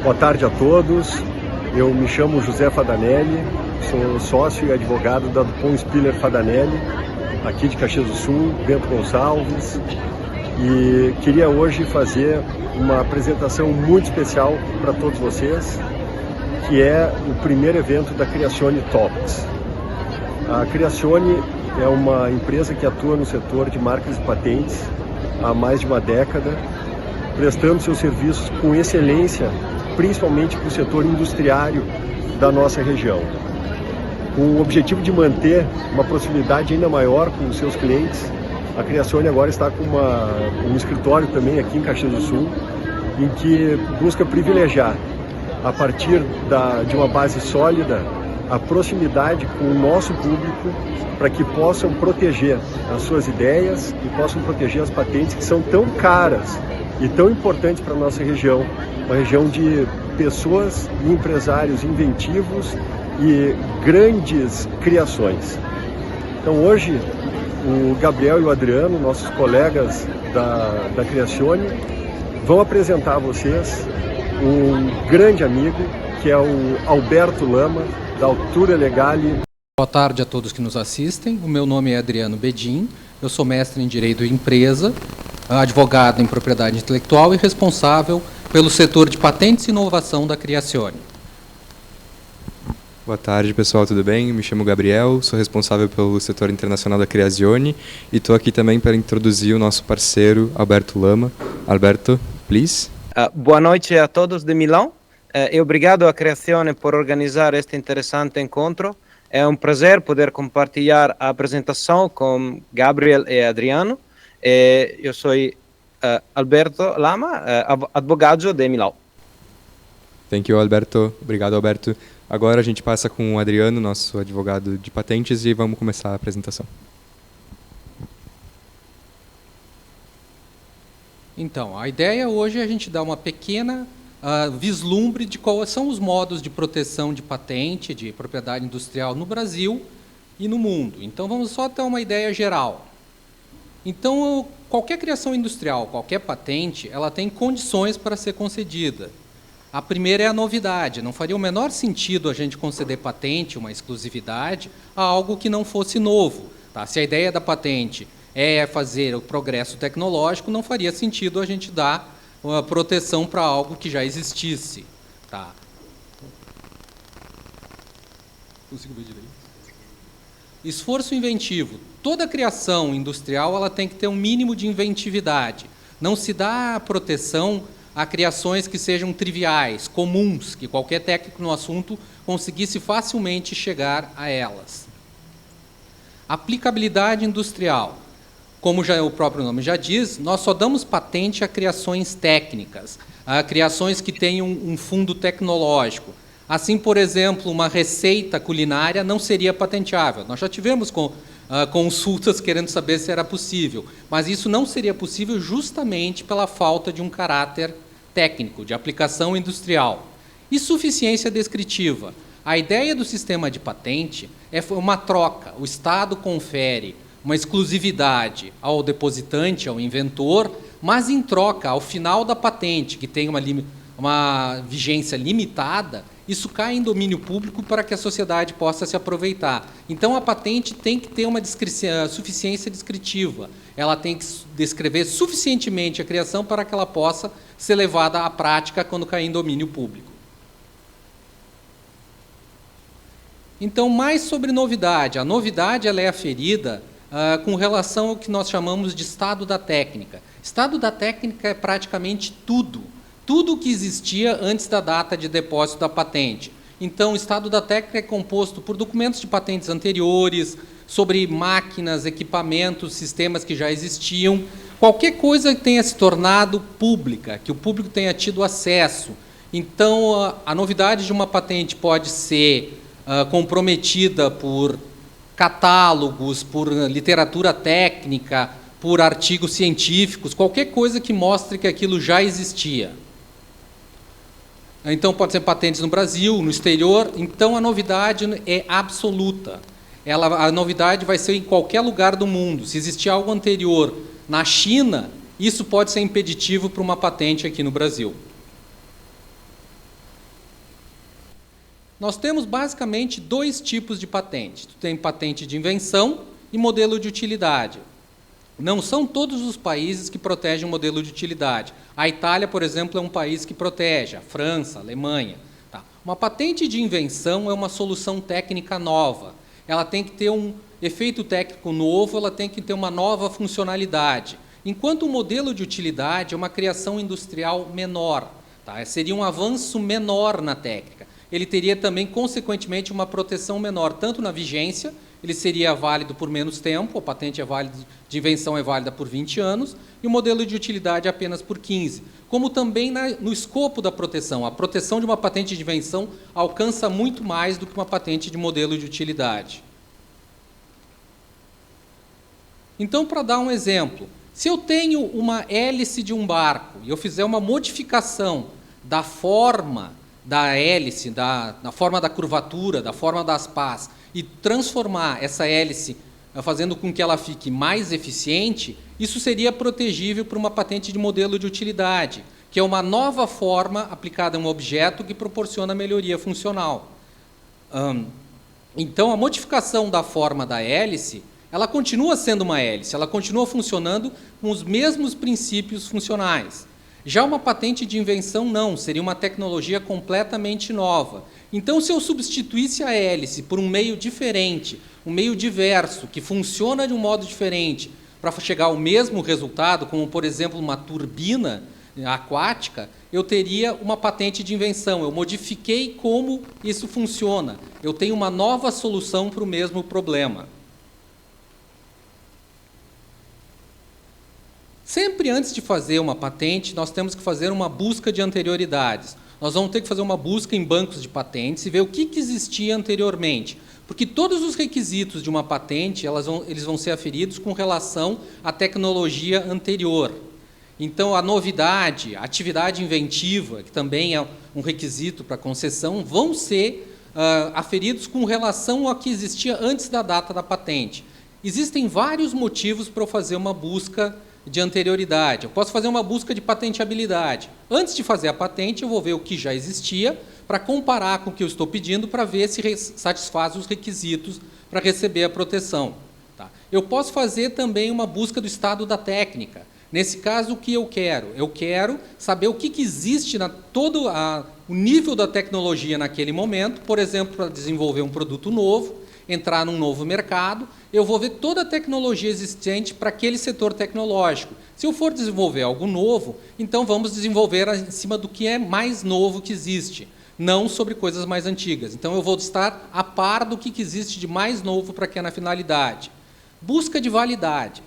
Boa tarde a todos. Eu me chamo José Fadanelli, sou sócio e advogado da Dupont Spiller Fadanelli, aqui de Caxias do Sul, Bento Gonçalves, e queria hoje fazer uma apresentação muito especial para todos vocês, que é o primeiro evento da Creatione Talks. A Creatione é uma empresa que atua no setor de marcas e patentes há mais de uma década, prestando seus serviços com excelência, principalmente para o setor industriário da nossa região. Com o objetivo de manter uma proximidade ainda maior com os seus clientes, a Creatione agora está com um escritório também aqui em Caxias do Sul, em que busca privilegiar, a partir de uma base sólida, a proximidade com o nosso público, para que possam proteger as suas ideias e possam proteger as patentes que são tão caras e tão importantes para a nossa região, uma região de pessoas e empresários inventivos e grandes criações. Então hoje o Gabriel e o Adriano, nossos colegas da Creatione, vão apresentar a vocês um grande amigo, que é o Alberto Lama, da Altura Legale. Boa tarde a todos que nos assistem. O meu nome é Adriano Bedin, eu sou mestre em Direito de Empresa, advogado em Propriedade Intelectual e responsável pelo setor de patentes e inovação da Creatione. Boa tarde, pessoal, tudo bem? Me chamo Gabriel, sou responsável pelo setor internacional da Creatione e estou aqui também para introduzir o nosso parceiro, Alberto Lama. Alberto, please. Boa noite a todos de Milão e obrigado à Creatione por organizar este interessante encontro. É um prazer poder compartilhar a apresentação com Gabriel e Adriano. Eu sou Alberto Lama, advogado de Milão. Thank you, Alberto. Obrigado, Alberto. Agora a gente passa com o Adriano, nosso advogado de patentes, e vamos começar a apresentação. Então, a ideia hoje é a gente dar uma pequena vislumbre de quais são os modos de proteção de patente, de propriedade industrial no Brasil e no mundo. Então, vamos só ter uma ideia geral. Então, qualquer criação industrial, qualquer patente, ela tem condições para ser concedida. A primeira é a novidade. Não faria o menor sentido a gente conceder patente, uma exclusividade, a algo que não fosse novo. Tá? Se a ideia da patente é fazer o progresso tecnológico, não faria sentido a gente dar uma proteção para algo que já existisse. Tá? Consigo ver direito? Esforço inventivo. Toda criação industrial ela tem que ter um mínimo de inventividade. Não se dá proteção a criações que sejam triviais, comuns, que qualquer técnico no assunto conseguisse facilmente chegar a elas. Aplicabilidade industrial. Como o próprio nome já diz, nós só damos patente a criações técnicas, a criações que tenham um fundo tecnológico. Assim, por exemplo, uma receita culinária não seria patenteável. Nós já tivemos consultas querendo saber se era possível, mas isso não seria possível justamente pela falta de um caráter técnico, de aplicação industrial. E suficiência descritiva. A ideia do sistema de patente é uma troca. O Estado confere uma exclusividade ao depositante, ao inventor, mas em troca, ao final da patente, que tem uma vigência limitada, isso cai em domínio público para que a sociedade possa se aproveitar. Então, a patente tem que ter uma suficiência descritiva. Ela tem que descrever suficientemente a criação para que ela possa ser levada à prática quando cair em domínio público. Então, mais sobre novidade. A novidade ela é aferida com relação ao que nós chamamos de estado da técnica. Estado da técnica é praticamente tudo o que existia antes da data de depósito da patente. Então, o estado da técnica é composto por documentos de patentes anteriores, sobre máquinas, equipamentos, sistemas que já existiam, qualquer coisa que tenha se tornado pública, que o público tenha tido acesso. Então, a novidade de uma patente pode ser comprometida por catálogos, por literatura técnica, por artigos científicos, qualquer coisa que mostre que aquilo já existia. Então, pode ser patentes no Brasil, no exterior. Então, a novidade é absoluta. A novidade vai ser em qualquer lugar do mundo. Se existir algo anterior na China, isso pode ser impeditivo para uma patente aqui no Brasil. Nós temos basicamente 2 tipos de patente. Tu tem patente de invenção e modelo de utilidade. Não são todos os países que protegem o modelo de utilidade. A Itália, por exemplo, é um país que protege, a França, a Alemanha. Tá? Uma patente de invenção é uma solução técnica nova. Ela tem que ter um efeito técnico novo, ela tem que ter uma nova funcionalidade. Enquanto o modelo de utilidade é uma criação industrial menor. Tá? Seria um avanço menor na técnica. Ele teria também, consequentemente, uma proteção menor, tanto na vigência, ele seria válido por menos tempo, a patente de invenção é válida por 20 anos, e o modelo de utilidade apenas por 15. Como também no escopo da proteção. A proteção de uma patente de invenção alcança muito mais do que uma patente de modelo de utilidade. Então, para dar um exemplo, se eu tenho uma hélice de um barco e eu fizer uma modificação da forma da hélice, da forma da curvatura, da forma das pás, e transformar essa hélice, fazendo com que ela fique mais eficiente, isso seria protegível por uma patente de modelo de utilidade, que é uma nova forma aplicada a um objeto que proporciona melhoria funcional. Então, a modificação da forma da hélice, ela continua sendo uma hélice, ela continua funcionando com os mesmos princípios funcionais. Já uma patente de invenção não, seria uma tecnologia completamente nova. Então, se eu substituísse a hélice por um meio diferente, um meio diverso, que funciona de um modo diferente, para chegar ao mesmo resultado, como, por exemplo, uma turbina aquática, eu teria uma patente de invenção. Eu modifiquei como isso funciona. Eu tenho uma nova solução para o mesmo problema. Sempre antes de fazer uma patente, nós temos que fazer uma busca de anterioridades. Nós vamos ter que fazer uma busca em bancos de patentes e ver o que existia anteriormente. Porque todos os requisitos de uma patente, eles vão ser aferidos com relação à tecnologia anterior. Então, a novidade, a atividade inventiva, que também é um requisito para concessão, vão ser aferidos com relação ao que existia antes da data da patente. Existem vários motivos para eu fazer uma busca de anterioridade. Eu posso fazer uma busca de patenteabilidade. Antes de fazer a patente, eu vou ver o que já existia para comparar com o que eu estou pedindo para ver se satisfaz os requisitos para receber a proteção. Tá? Eu posso fazer também uma busca do estado da técnica. Nesse caso, o que eu quero? Eu quero saber o que existe todo o nível da tecnologia naquele momento, por exemplo, para desenvolver um produto novo, entrar num novo mercado, eu vou ver toda a tecnologia existente para aquele setor tecnológico. Se eu for desenvolver algo novo, então vamos desenvolver em cima do que é mais novo que existe, não sobre coisas mais antigas. Então eu vou estar a par do que existe de mais novo para aquela finalidade. Busca de validade.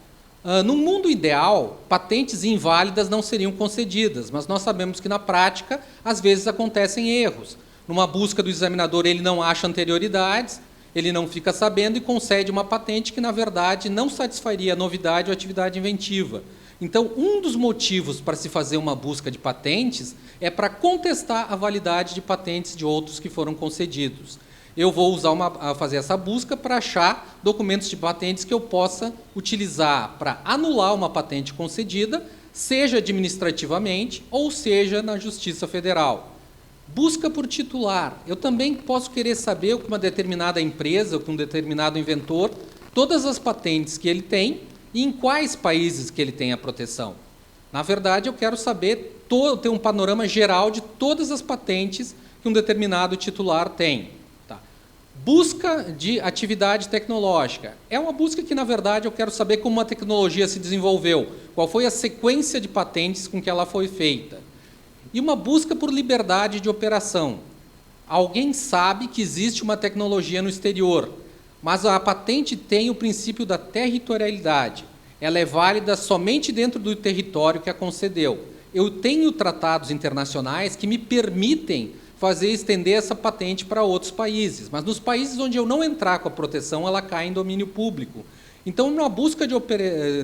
Num mundo ideal, patentes inválidas não seriam concedidas, mas nós sabemos que na prática, às vezes acontecem erros. Numa busca do examinador, ele não acha anterioridades, ele não fica sabendo e concede uma patente que, na verdade, não satisfaria a novidade ou atividade inventiva. Então, um dos motivos para se fazer uma busca de patentes é para contestar a validade de patentes de outros que foram concedidos. Eu vou fazer essa busca para achar documentos de patentes que eu possa utilizar para anular uma patente concedida, seja administrativamente ou seja na Justiça Federal. Busca por titular. Eu também posso querer saber com uma determinada empresa, ou com um determinado inventor, todas as patentes que ele tem e em quais países que ele tem a proteção. Na verdade, eu quero saber, ter um panorama geral de todas as patentes que um determinado titular tem. Tá? Busca de atividade tecnológica. É uma busca que, na verdade, eu quero saber como uma tecnologia se desenvolveu, qual foi a sequência de patentes com que ela foi feita. E uma busca por liberdade de operação. Alguém sabe que existe uma tecnologia no exterior, mas a patente tem o princípio da territorialidade. Ela é válida somente dentro do território que a concedeu. Eu tenho tratados internacionais que me permitem estender essa patente para outros países, mas nos países onde eu não entrar com a proteção, ela cai em domínio público. Então, numa busca de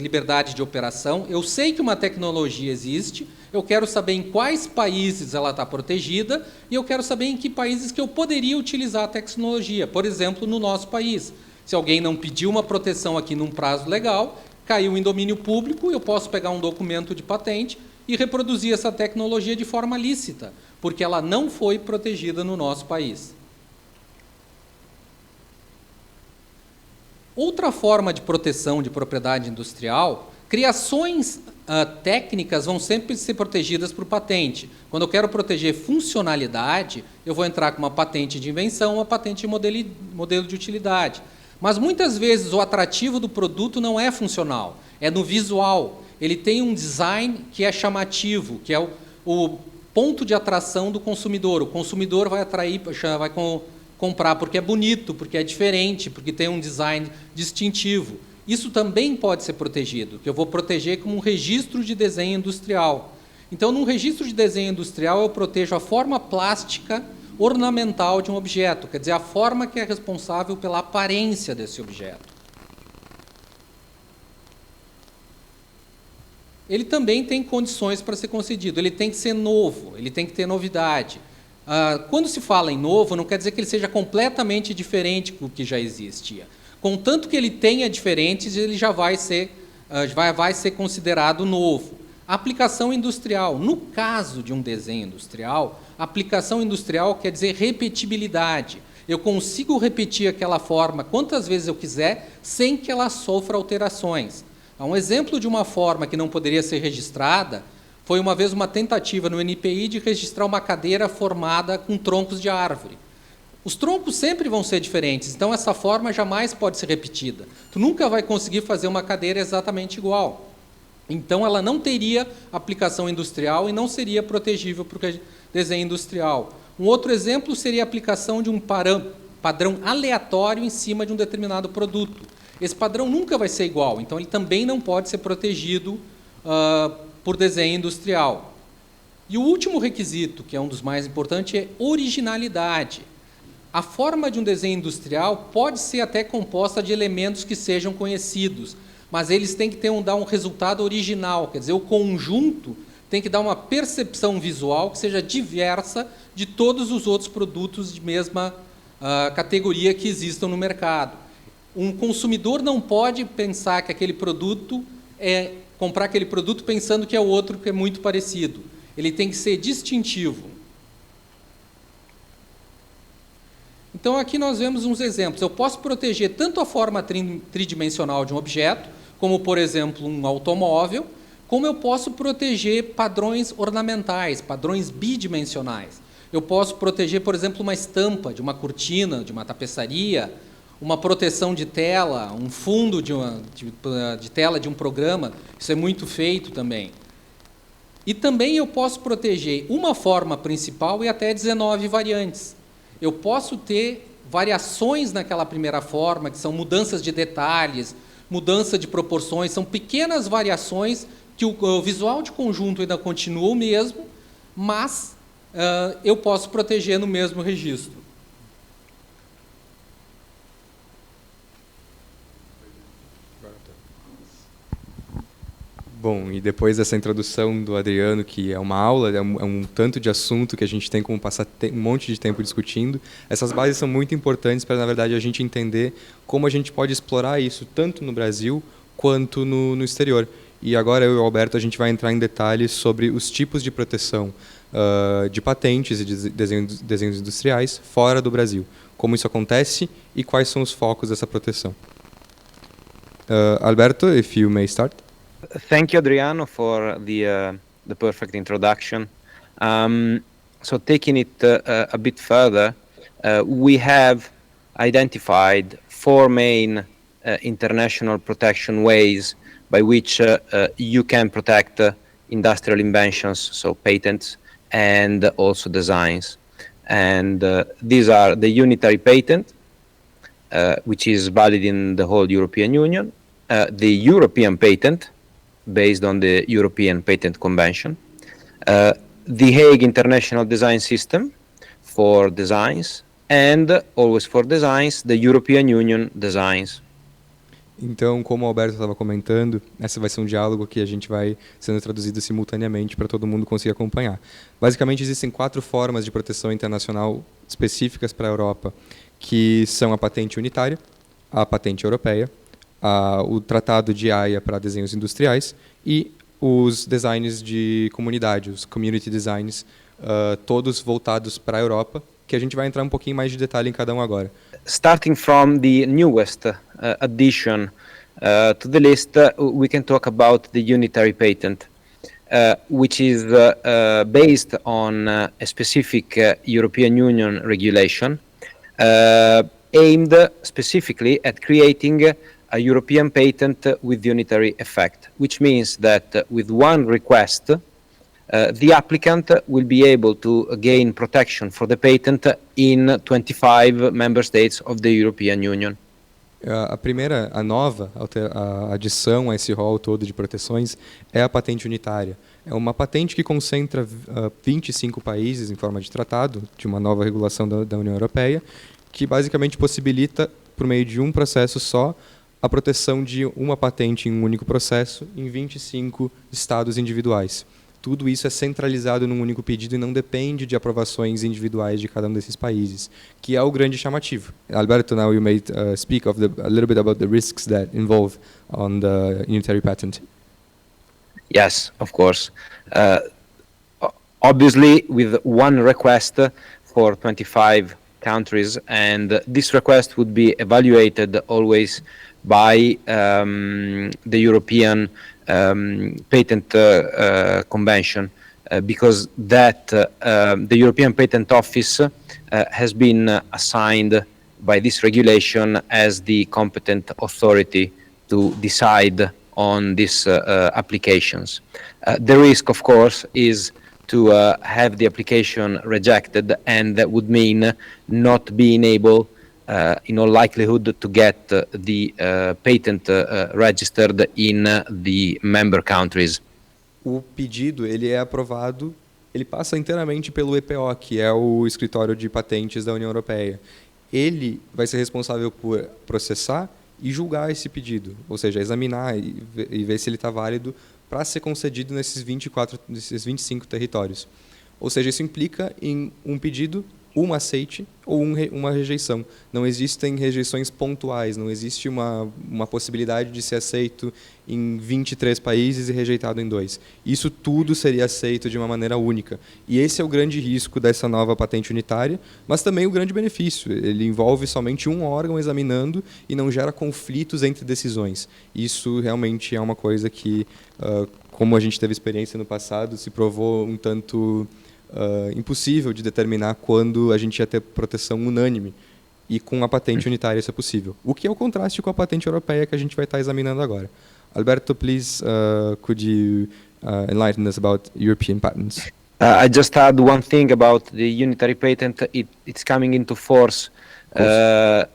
liberdade de operação, eu sei que uma tecnologia existe, eu quero saber em quais países ela está protegida e eu quero saber em que países que eu poderia utilizar a tecnologia. Por exemplo, no nosso país. Se alguém não pediu uma proteção aqui num prazo legal, caiu em domínio público, eu posso pegar um documento de patente e reproduzir essa tecnologia de forma lícita, porque ela não foi protegida no nosso país. Outra forma de proteção de propriedade industrial, criações técnicas vão sempre ser protegidas por patente. Quando eu quero proteger funcionalidade, eu vou entrar com uma patente de invenção, uma patente de modelo de utilidade. Mas muitas vezes o atrativo do produto não é funcional, é no visual. Ele tem um design que é chamativo, que é o ponto de atração do consumidor. O consumidor vai atrair, vai comprar porque é bonito, porque é diferente, porque tem um design distintivo. Isso também pode ser protegido, que eu vou proteger como um registro de desenho industrial. Então, num registro de desenho industrial, eu protejo a forma plástica ornamental de um objeto, quer dizer, a forma que é responsável pela aparência desse objeto. Ele também tem condições para ser concedido, ele tem que ser novo, ele tem que ter novidade. Quando se fala em novo, não quer dizer que ele seja completamente diferente do que já existia. Contanto que ele tenha diferentes, ele já vai ser considerado novo. Aplicação industrial. No caso de um desenho industrial, aplicação industrial quer dizer repetibilidade. Eu consigo repetir aquela forma quantas vezes eu quiser, sem que ela sofra alterações. Um exemplo de uma forma que não poderia ser registrada foi uma vez uma tentativa no NPI de registrar uma cadeira formada com troncos de árvore. Os troncos sempre vão ser diferentes, então essa forma jamais pode ser repetida. Tu nunca vai conseguir fazer uma cadeira exatamente igual. Então ela não teria aplicação industrial e não seria protegível para o desenho industrial. Um outro exemplo seria a aplicação de um padrão aleatório em cima de um determinado produto. Esse padrão nunca vai ser igual, então ele também não pode ser protegido por desenho industrial. E o último requisito, que é um dos mais importantes, é originalidade. A forma de um desenho industrial pode ser até composta de elementos que sejam conhecidos, mas eles têm que dar um resultado original, quer dizer, o conjunto tem que dar uma percepção visual que seja diversa de todos os outros produtos de mesma categoria que existam no mercado. Um consumidor não pode pensar que aquele produto comprar aquele produto pensando que é o outro que é muito parecido. Ele tem que ser distintivo. Então, aqui nós vemos uns exemplos. Eu posso proteger tanto a forma tridimensional de um objeto, como, por exemplo, um automóvel, como eu posso proteger padrões ornamentais, padrões bidimensionais. Eu posso proteger, por exemplo, uma estampa de uma cortina, de uma tapeçaria, uma proteção de tela, um fundo de tela de um programa. Isso é muito feito também. E também eu posso proteger uma forma principal e até 19 variantes. Eu posso ter variações naquela primeira forma, que são mudanças de detalhes, mudança de proporções, são pequenas variações que o visual de conjunto ainda continua o mesmo, mas eu posso proteger no mesmo registro. Bom, e depois dessa introdução do Adriano, que é uma aula, é um tanto de assunto que a gente tem como passar um monte de tempo discutindo, essas bases são muito importantes para, na verdade, a gente entender como a gente pode explorar isso, tanto no Brasil quanto no exterior. E agora eu e o Alberto, a gente vai entrar em detalhes sobre os tipos de proteção de patentes e de desenhos industriais fora do Brasil, como isso acontece e quais são os focos dessa proteção. Alberto, if you may start. Thank you, Adriano, for the perfect introduction. So taking it a bit further, we have identified four main international protection ways by which you can protect industrial inventions, so patents, and also designs. And these are the unitary patent, which is valid in the whole European Union, the European patent, based on the European Patent Convention, the Hague International Design System for designs, and always for designs, the European Union designs. Então, como o Alberto estava comentando, esse vai ser um diálogo que a gente vai sendo traduzido simultaneamente para todo mundo conseguir acompanhar. Basicamente, existem 4 formas de proteção internacional específicas para a Europa, que são a patente unitária, a patente europeia, o Tratado de Haia para desenhos industriais e os designs de comunidade, os community designs, todos voltados para a Europa que a gente vai entrar um pouquinho mais de detalhe em cada um agora. Starting from the newest addition to the list, we can talk about the unitary patent, which is based on a specific European Union regulation aimed specifically at creating a European patent with unitary effect, which means that with one request, the applicant will be able to gain protection for the patent in 25 member states of the European Union. A nova a adição a esse rol todo de proteções é a patente unitária. É uma patente que concentra 25 países em forma de tratado, de uma nova regulação da União Europeia, que basicamente possibilita, por meio de um processo só, a proteção de uma patente em um único processo em 25 estados individuais. Tudo isso é centralizado num único pedido e não depende de aprovações individuais de cada um desses países, que é o grande chamativo. Alberto, now you may speak of a little bit about the risks that involve on the unitary patent. Yes, of course. Obviously, with one request for 25 countries, and this request would be evaluated always by the European Patent Convention, because the European Patent Office has been assigned by this regulation as the competent authority to decide on these applications. The risk, of course, is to have the application rejected, and that would mean not being able, in all likelihood, to get the patent registered in the member countries. O pedido ele é aprovado, ele passa inteiramente pelo EPO, que é o Escritório de Patentes da União Europeia. Ele vai ser responsável por processar e julgar esse pedido, ou seja, examinar e ver se ele está válido para ser concedido nesses 25 territórios. Ou seja, isso implica em um pedido, um aceite ou uma rejeição. Não existem rejeições pontuais, não existe uma possibilidade de ser aceito em 23 países e rejeitado em 2. Isso tudo seria aceito de uma maneira única. E esse é o grande risco dessa nova patente unitária, mas também o grande benefício. Ele envolve somente um órgão examinando e não gera conflitos entre decisões. Isso realmente é uma coisa que, como a gente teve experiência no passado, se provou um tanto impossível de determinar quando a gente ia ter proteção unânime, e com a patente unitária isso é possível. O que é o contraste com a patente europeia que a gente vai estar examinando agora. Alberto, please, could you enlighten us about European patents? I just add one thing about the unitary patent. It's coming into force.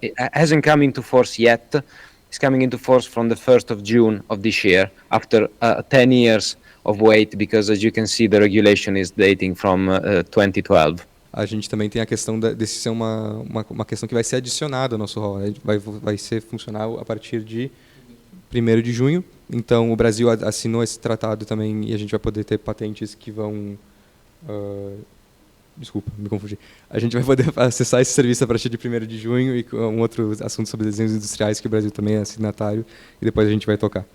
It hasn't come into force yet. It's coming into force from the 1st of June of this year, after 10 years of wait, because as you can see, the regulation is dating from 2012. A gente também tem a questão desse ser uma questão que vai ser adicionada ao nosso rol. Vai ser funcional a partir de 1º de junho. Então, o Brasil assinou esse tratado também e a gente vai poder ter patentes que vão... Desculpa, me confundi. A gente vai poder acessar esse serviço a partir de 1º de junho e com um outro assunto sobre desenhos industriais que o Brasil também é signatário, e depois a gente vai tocar.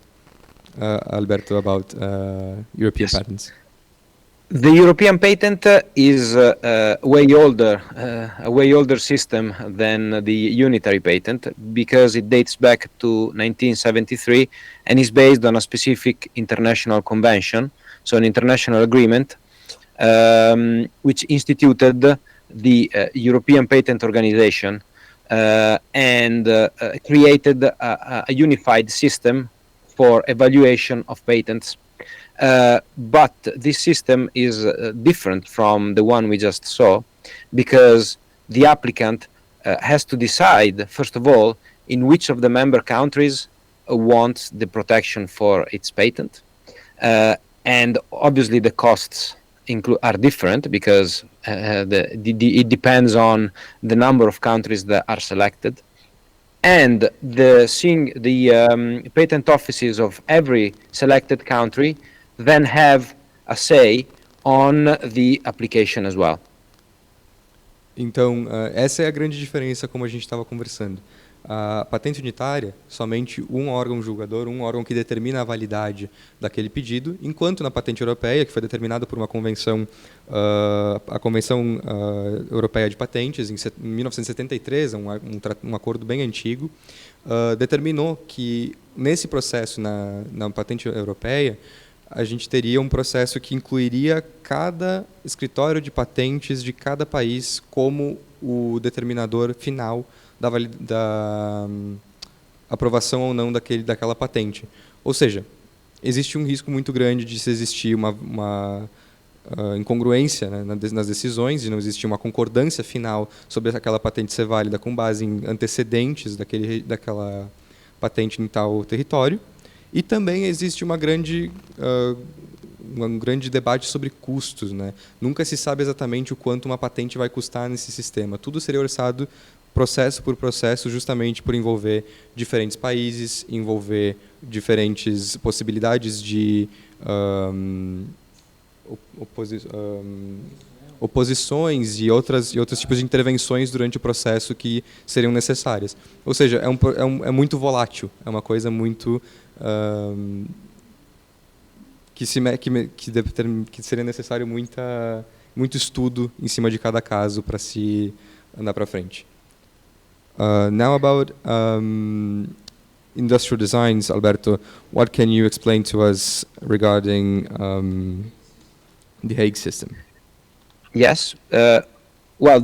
Alberto, about European patents. The European patent is a way older system than the unitary patent, because it dates back to 1973 and is based on a specific international convention, so an international agreement, which instituted the European Patent Organization and created a unified system for evaluation of patents. But this system is different from the one we just saw, because the applicant has to decide, first of all, in which of the member countries wants the protection for its patent. And obviously the costs are different, because it depends on the number of countries that are selected. And the patent offices of every selected country then have a say on the application as well. Então, essa é a grande diferença, como a gente estava conversando. A patente unitária, somente um órgão julgador, um órgão que determina a validade daquele pedido, enquanto na patente europeia, que foi determinada por uma convenção, a Convenção Europeia de Patentes, em 1973, um acordo bem antigo, determinou que, nesse processo, na patente europeia, a gente teria um processo que incluiria cada escritório de patentes de cada país como o determinador final da aprovação ou não daquela patente. Ou seja, existe um risco muito grande de se existir uma incongruência, né, nas decisões, de não existir uma concordância final sobre aquela patente ser válida com base em antecedentes daquela patente em tal território. E também existe um grande debate sobre custos, né? Nunca se sabe exatamente o quanto uma patente vai custar nesse sistema. Tudo seria orçado processo por processo, justamente por envolver diferentes países, envolver diferentes possibilidades de oposições e outros tipos de intervenções durante o processo que seriam necessárias. Ou seja, é muito volátil, é uma coisa muito que seria necessário muito estudo em cima de cada caso para se andar para frente. Now about industrial designs, Alberto, what can you explain to us regarding the Hague system? Yes. Well,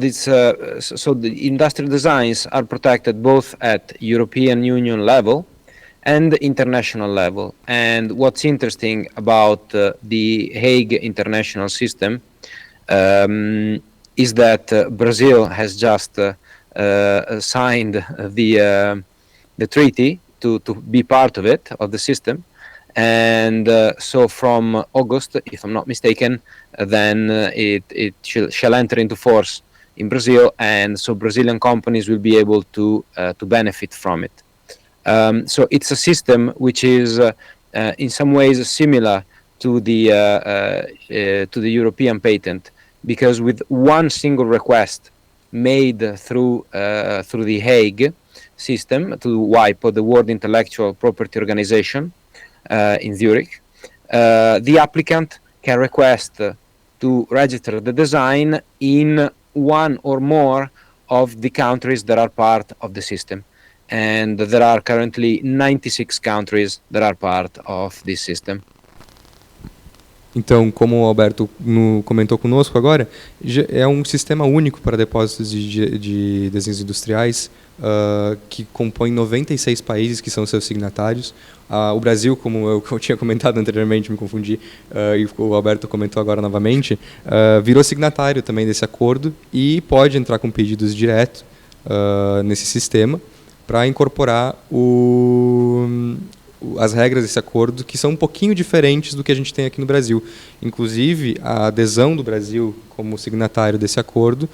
so the industrial designs are protected both at European Union level and international level. And what's interesting about the Hague International System is that Brazil has just signed the treaty to be part of it, of the system. And so from August, if I'm not mistaken, then it shall enter into force in Brazil, and so Brazilian companies will be able to benefit from it. So it's a system which is in some ways similar to the European patent, because with one single request made through the Hague system to WIPO, the World Intellectual Property Organization in Zurich, the applicant can request to register the design in one or more of the countries that are part of the system. And there are currently 96 countries that are part of this system. Então, como o Alberto comentou conosco agora, é um sistema único para depósitos de desenhos industriais que compõe 96 países que são seus signatários. O Brasil, como eu tinha comentado anteriormente, me confundi, e o Alberto comentou agora novamente, virou signatário também desse acordo e pode entrar com pedidos direto nesse sistema para incorporar as regras desse acordo, que são um pouquinho diferentes do que a gente tem aqui no Brasil. Inclusive, a adesão do Brasil como signatário desse acordo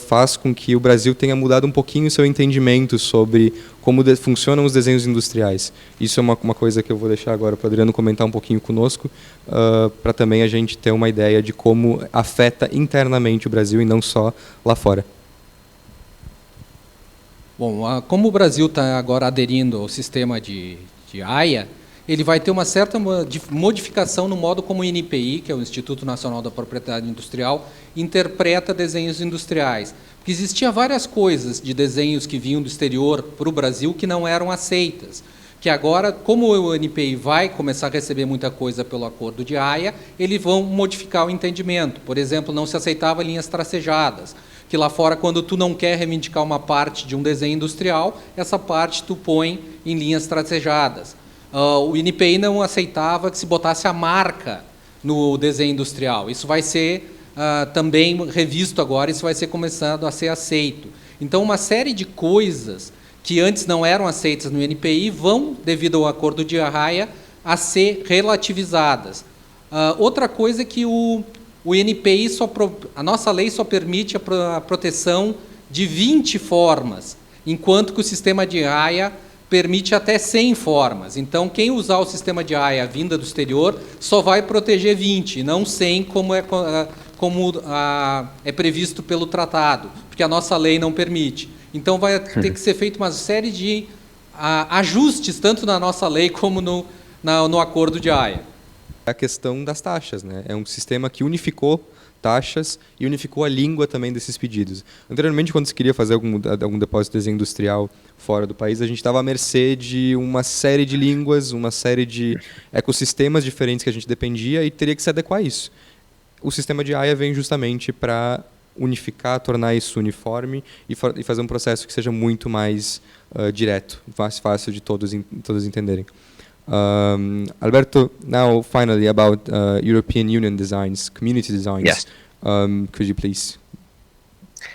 faz com que o Brasil tenha mudado um pouquinho o seu entendimento sobre como funcionam os desenhos industriais. Isso é uma coisa que eu vou deixar agora para o Adriano comentar um pouquinho conosco, para também a gente ter uma ideia de como afeta internamente o Brasil e não só lá fora. Bom, como o Brasil está agora aderindo ao sistema de AIA, ele vai ter uma certa modificação no modo como o INPI, que é o Instituto Nacional da Propriedade Industrial, interpreta desenhos industriais. Porque existiam várias coisas de desenhos que vinham do exterior para o Brasil que não eram aceitas. Que agora, como o INPI vai começar a receber muita coisa pelo acordo de AIA, eles vão modificar o entendimento. Por exemplo, não se aceitava linhas tracejadas, que lá fora, quando tu não quer reivindicar uma parte de um desenho industrial, essa parte tu põe em linhas tracejadas. O INPI não aceitava que se botasse a marca no desenho industrial. Isso vai ser também revisto agora, isso vai ser começando a ser aceito. Então, uma série de coisas que antes não eram aceitas no INPI vão, devido ao acordo de AIA, a ser relativizadas. Outra coisa é que o INPI, a nossa lei só permite a proteção de 20 formas, enquanto que o sistema de AIA permite até 100 formas. Então, quem usar o sistema de AIA vinda do exterior só vai proteger 20, não 100, como é previsto pelo tratado, porque a nossa lei não permite. Então vai ter que ser feita uma série de ajustes, tanto na nossa lei como no acordo de Haia. A questão das taxas, né? É um sistema que unificou taxas e unificou a língua também desses pedidos. Anteriormente, quando se queria fazer algum depósito de desenho industrial fora do país, a gente estava à mercê de uma série de línguas, uma série de ecossistemas diferentes que a gente dependia e teria que se adequar a isso. O sistema de Haia vem justamente para unificar, tornar isso uniforme e fazer um processo que seja muito mais direto, mais fácil de todos entenderem. Alberto, now finally about European Union designs, community designs. Yes. Could you please?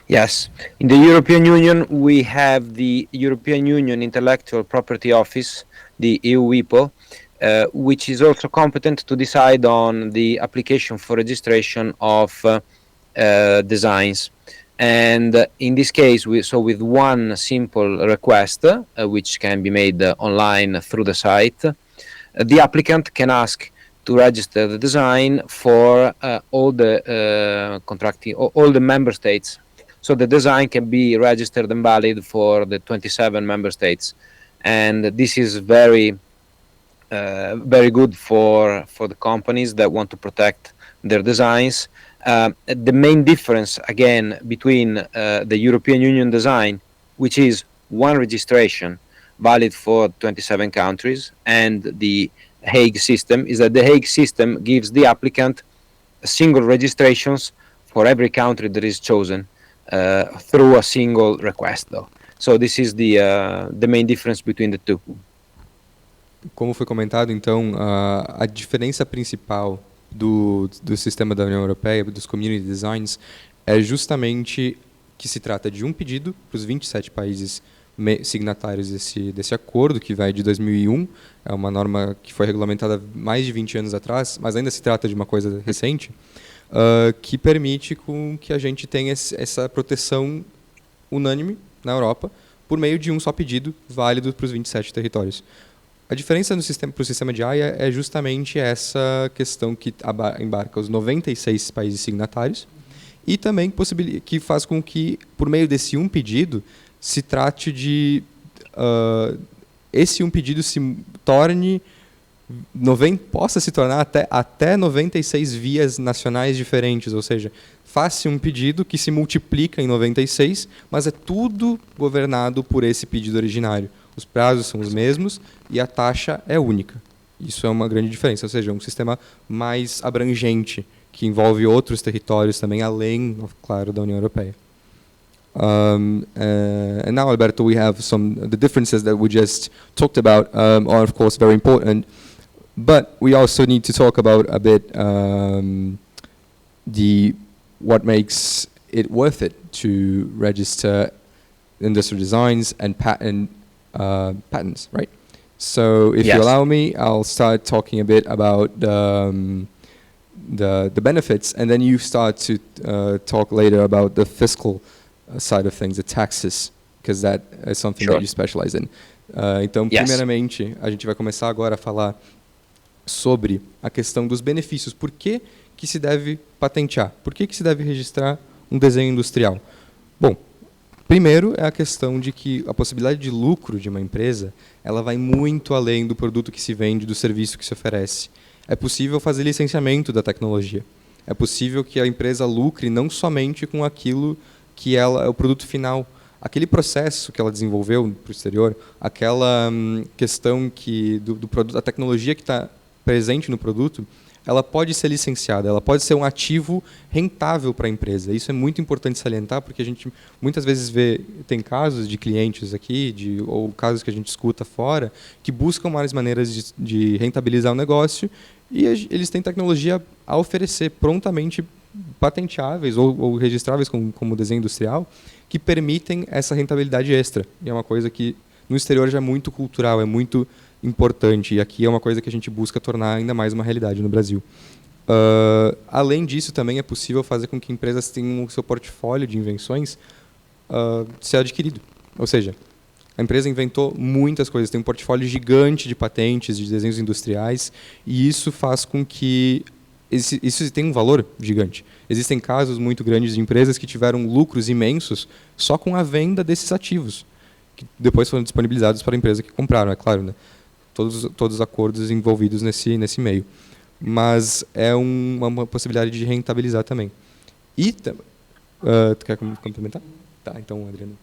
Yes. In the European Union, we have the European Union Intellectual Property Office, the EUIPO, which is also competent to decide on the application for registration of designs. And in this case, with one simple request, which can be made online through the site, the applicant can ask to register the design for all the member states. So the design can be registered and valid for the 27 member states, and this is very good for the companies that want to protect their designs. The main difference, again, between the European Union design, which is one registration valid for 27 countries, and the Hague system, is that the Hague system gives the applicant single registrations for every country that is chosen through a single request, though. So this is the main difference between the two. Como foi comentado, então, a diferença principal do sistema da União Europeia, dos community designs, é justamente que se trata de um pedido para os 27 países signatários desse acordo, que vai de 2001, é uma norma que foi regulamentada mais de 20 anos atrás, mas ainda se trata de uma coisa recente, que permite com que a gente tenha essa proteção unânime na Europa por meio de um só pedido válido para os 27 territórios. A diferença para o sistema de Haia é justamente essa questão que embarca os 96 países signatários e também que faz com que, por meio desse um pedido, se trate de esse um pedido possa se tornar até 96 vias nacionais diferentes, ou seja, faça um pedido que se multiplica em 96, mas é tudo governado por esse pedido originário. Os prazos são os mesmos e a taxa é única. Isso é uma grande diferença, ou seja, um sistema mais abrangente, que envolve outros territórios também, além, claro, da União Europeia. And now, Alberto, we have the differences that we just talked about are, of course, very important, but we also need to talk about a bit what makes it worth it to register industrial designs and patents, right? So, if you allow me, I'll start talking a bit about the benefits, and then you start to talk later about the fiscal side of things, the taxes, because that is something that you specialize in. Então, primeiramente, a gente vai começar agora a falar sobre a questão dos benefícios. Por que se deve patentear? Por que se deve registrar um desenho industrial? Bom, primeiro é a questão de que a possibilidade de lucro de uma empresa, ela vai muito além do produto que se vende, do serviço que se oferece. É possível fazer licenciamento da tecnologia. É possível que a empresa lucre não somente com aquilo que é o produto final. Aquele processo que ela desenvolveu para o exterior, aquela questão do produto, a tecnologia que está presente no produto, ela pode ser licenciada, ela pode ser um ativo rentável para a empresa. Isso é muito importante salientar, porque a gente muitas vezes tem casos de clientes aqui, ou casos que a gente escuta fora, que buscam mais maneiras de rentabilizar o negócio, e eles têm tecnologia a oferecer prontamente patenteáveis ou registráveis como desenho industrial, que permitem essa rentabilidade extra. E é uma coisa que no exterior já é muito cultural, é muito importante, e aqui é uma coisa que a gente busca tornar ainda mais uma realidade no Brasil. Além disso, também é possível fazer com que empresas tenham o seu portfólio de invenções ser adquirido. Ou seja, a empresa inventou muitas coisas, tem um portfólio gigante de patentes, de desenhos industriais, e isso faz com que isso tem um valor gigante. Existem casos muito grandes de empresas que tiveram lucros imensos só com a venda desses ativos, que depois foram disponibilizados para a empresa que compraram, é claro, né? Todos os acordos envolvidos nesse meio. Mas é uma possibilidade de rentabilizar também. E tu quer complementar? Tá, então, Adriano.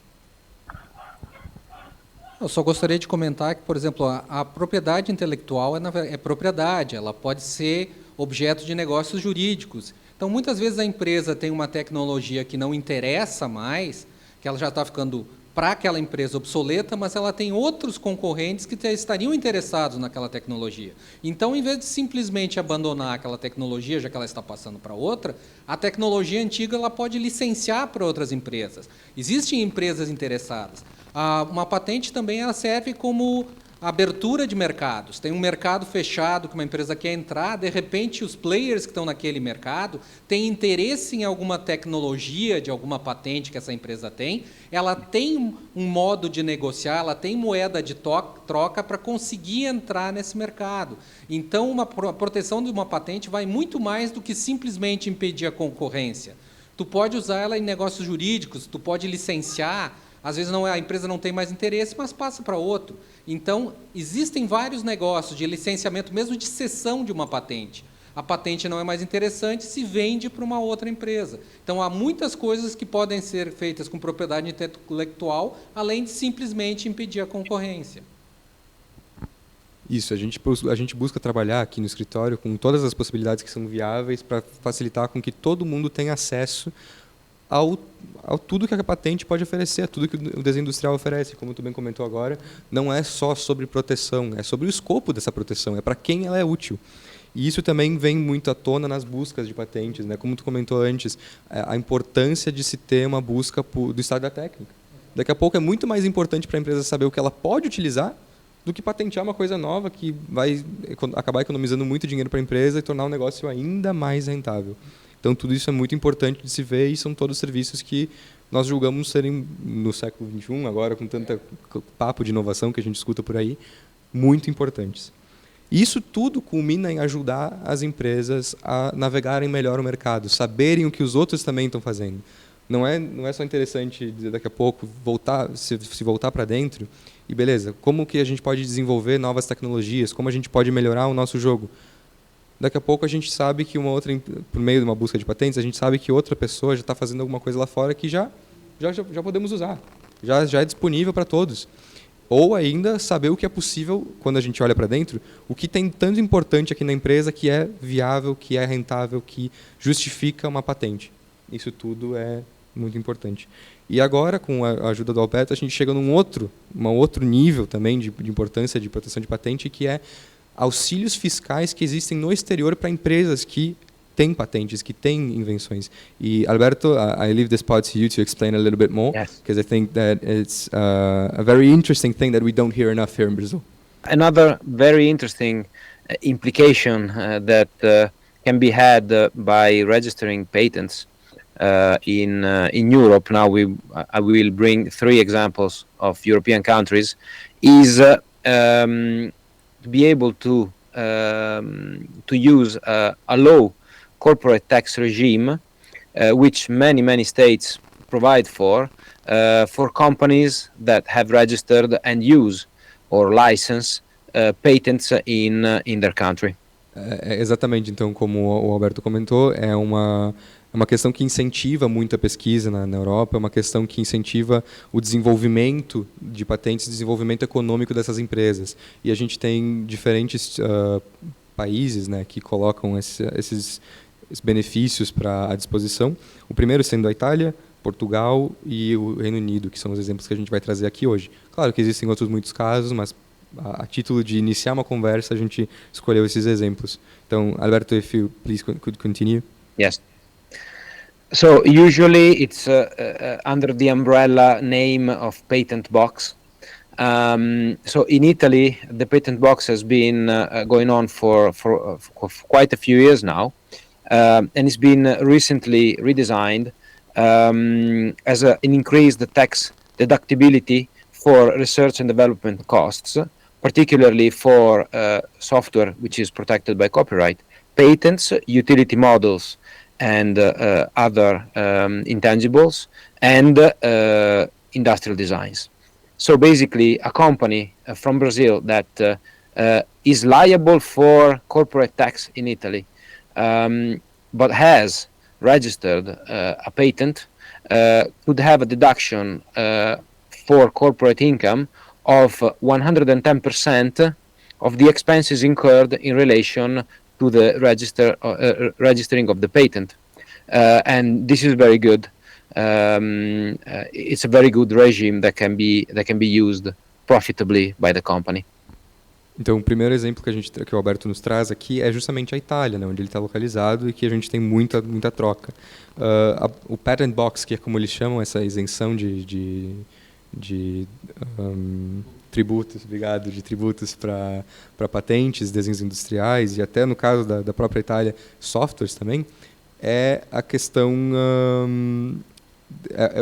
Eu só gostaria de comentar que, por exemplo, a propriedade intelectual é propriedade, ela pode ser objeto de negócios jurídicos. Então, muitas vezes a empresa tem uma tecnologia que não interessa mais, que ela já está ficando para aquela empresa obsoleta, mas ela tem outros concorrentes que estariam interessados naquela tecnologia. Então, em vez de simplesmente abandonar aquela tecnologia, já que ela está passando para outra, a tecnologia antiga ela pode licenciar para outras empresas. Existem empresas interessadas. Uma patente também ela serve como abertura de mercados. Tem um mercado fechado que uma empresa quer entrar, de repente os players que estão naquele mercado têm interesse em alguma tecnologia, de alguma patente que essa empresa tem, ela tem um modo de negociar, ela tem moeda de troca para conseguir entrar nesse mercado. Então, a proteção de uma patente vai muito mais do que simplesmente impedir a concorrência. Tu pode usar ela em negócios jurídicos, tu pode licenciar. Às vezes a empresa não tem mais interesse, mas passa para outro. Então, existem vários negócios de licenciamento, mesmo de cessão de uma patente. A patente não é mais interessante, se vende para uma outra empresa. Então, há muitas coisas que podem ser feitas com propriedade intelectual, além de simplesmente impedir a concorrência. Isso, a gente busca trabalhar aqui no escritório com todas as possibilidades que são viáveis para facilitar com que todo mundo tenha acesso ao tudo que a patente pode oferecer, a tudo que o desenho industrial oferece. Como tu bem comentou agora, não é só sobre proteção, é sobre o escopo dessa proteção, é para quem ela é útil. E isso também vem muito à tona nas buscas de patentes, né? Como tu comentou antes, a importância de se ter uma busca do estado da técnica. Daqui a pouco é muito mais importante para a empresa saber o que ela pode utilizar do que patentear uma coisa nova que vai acabar economizando muito dinheiro para a empresa e tornar o negócio ainda mais rentável. Então, tudo isso é muito importante de se ver e são todos serviços que nós julgamos serem, no século XXI, agora com tanto papo de inovação que a gente escuta por aí, muito importantes. E isso tudo culmina em ajudar as empresas a navegarem melhor o mercado, saberem o que os outros também estão fazendo. Não é só interessante, daqui a pouco, se voltar para dentro e, beleza, como que a gente pode desenvolver novas tecnologias, como a gente pode melhorar o nosso jogo. Daqui a pouco a gente sabe que por meio de uma busca de patentes, a gente sabe que outra pessoa já está fazendo alguma coisa lá fora que já podemos usar, já é disponível para todos. Ou ainda saber o que é possível, quando a gente olha para dentro, o que tem tanto importante aqui na empresa que é viável, que é rentável, que justifica uma patente. Isso tudo é muito importante. E agora, com a ajuda do Alberto, a gente chega num outro nível também de importância de proteção de patente, que é auxílios fiscais que existem no exterior para empresas que têm patentes, que têm invenções. E Alberto, I leave this part to you to explain a little bit more, because I think that it's a very interesting thing that we don't hear enough here in Brazil. Another very interesting implication that can be had by registering patents in Europe. Now I will bring 3 examples of European countries. Is to be able to use a low corporate tax regime, which many states provide for companies that have registered and use or license patents in their country. Exatamente, então, como o Alberto comentou, é uma questão que incentiva muito a pesquisa na Europa, é uma questão que incentiva o desenvolvimento de patentes, desenvolvimento econômico dessas empresas. E a gente tem diferentes países, né, que colocam esses benefícios à disposição. O primeiro sendo a Itália, Portugal e o Reino Unido, que são os exemplos que a gente vai trazer aqui hoje. Claro que existem outros muitos casos, mas a título de iniciar uma conversa, a gente escolheu esses exemplos. Então, Alberto, if you please could continue. Yes. So usually it's under the umbrella name of Patent Box. So in Italy, the Patent Box has been going on for quite a few years now, and it's been recently redesigned as an increased tax deductibility for research and development costs, particularly for software which is protected by copyright, patents, utility models, and other intangibles, and industrial designs. So basically, a company from Brazil that is liable for corporate tax in Italy, but has registered a patent, could have a deduction for corporate income of 110% of the expenses incurred in relation to the registering of the patent. And this is very good. It's a very good regime that can be used profitably by the company. Então, o primeiro exemplo que o Alberto nos traz aqui é justamente a Itália, né, onde ele está localizado e que a gente tem muita troca. O Patent Box, que é como eles chamam essa isenção de tributos, de tributos para patentes, desenhos industriais e até no caso da própria Itália, softwares também, é a questão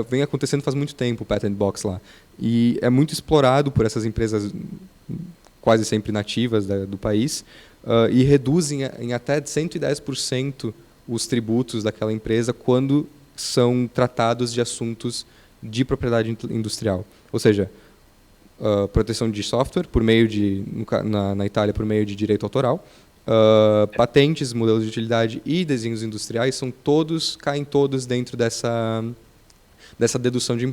vem acontecendo faz muito tempo o Patent Box lá e é muito explorado por essas empresas quase sempre nativas do país e reduzem em até 110% os tributos daquela empresa quando são tratados de assuntos de propriedade industrial. Ou seja, proteção de software por meio na Itália por meio de direito autoral, patentes, modelos de utilidade e desenhos industriais caem todos dentro dessa dedução de